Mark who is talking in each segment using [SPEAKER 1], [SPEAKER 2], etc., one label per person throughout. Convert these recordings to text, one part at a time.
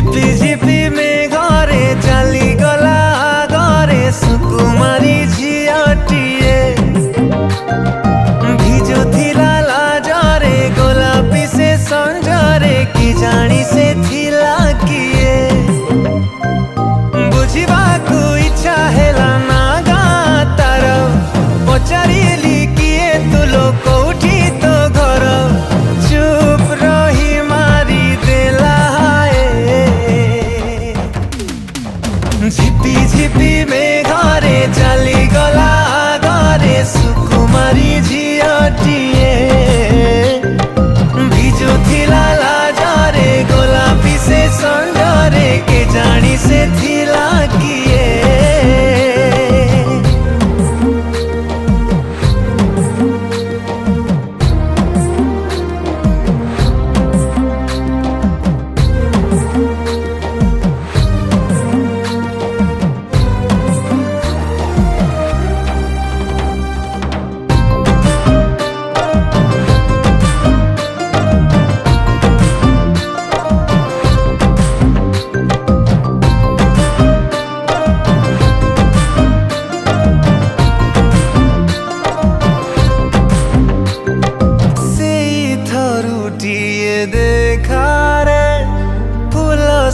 [SPEAKER 1] झिपी झिपी में घरे चली गला घरे सुकुमारी झियटिए भिजुथिला लाजरे गोलापी से संजरे कि जानी से थिला किए बुझिबाकु इच्छा हेला ना गा तार पचारिली किए तू लोग कोठी तो घर चुप रही मारी देला झिपी झिपी में घरे चली गला घरे सुकुमारी झियटिए भिजुथिला लाजरे गोलापी से संजरे के जानी से थिला किए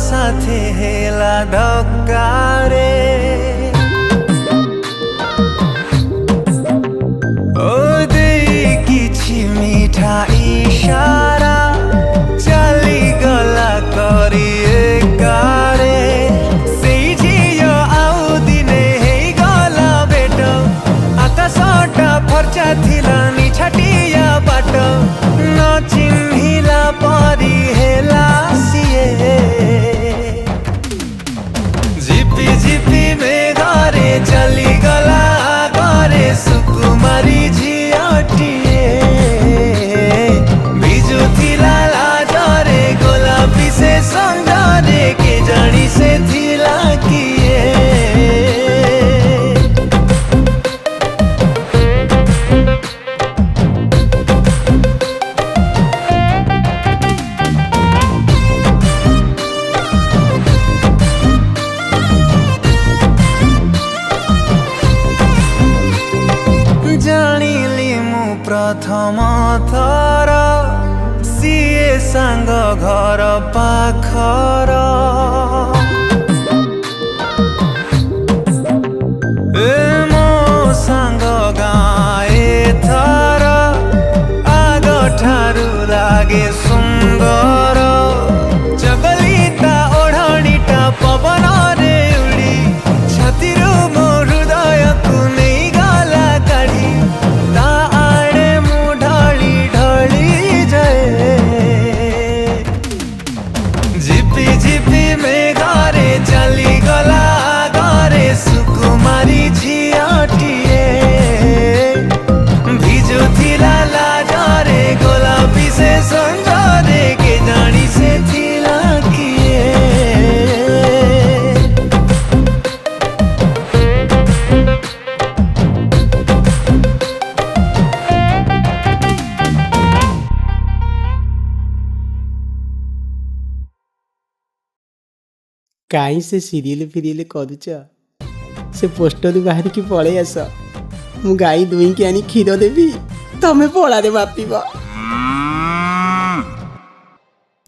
[SPEAKER 1] साथे हेला धक्कारे ओ देई किछि मीठा इशारा चली गला करी एकारे सेई झियो आउ दिने हेई गला बेट आकाशटा फर्चा थिला निछाटिया बाट न चिन्हिला परी हेला सिए झिपी में घरे चली गला घरे सुकुमारी झियटिए भिजुथिला लाजरे गोलापी से संजरे के जानी से थिला किए जानिली मु प्रथम थर सिए सांग घर पाखर मो सांग गाए थर आग ठारू लागे सुंदर चगलिता ओढ़णीटा पवन रे उड़ी छातीरू मो हृदय को नहीं गला काढ़ी ता आड़े मु ढली ढली जाए झिपी झिपी में घरे चली गला घरे सुकुमारी झियटिए भिजुथिला लाजरे गोलापी से संजरे के जानी से थिला किए
[SPEAKER 2] काई से सीरियल फिरियल करुच से पोस्टर बाहर की पड़े आस मु गाई दुई के आनी क्षीर देवी तमें पड़ा रे बापिब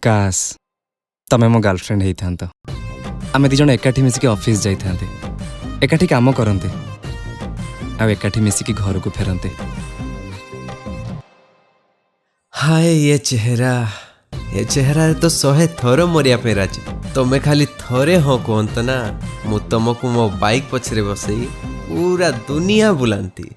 [SPEAKER 3] काश तमें मो गर्लफ्रेंड होई थांतो आमे दी जण एकाठी मिसिकी ऑफिस जाई थांते एकाठी काम करंते आ एकाठी मिसिकी घर को फेरंते।
[SPEAKER 4] हाय ये चेहरा तो 100 थर मरिया पे राजी तमें खाली थरे हाँ कहत ना मु तुमको मो बाइक पछरे बसई पूरा दुनिया बुलांती।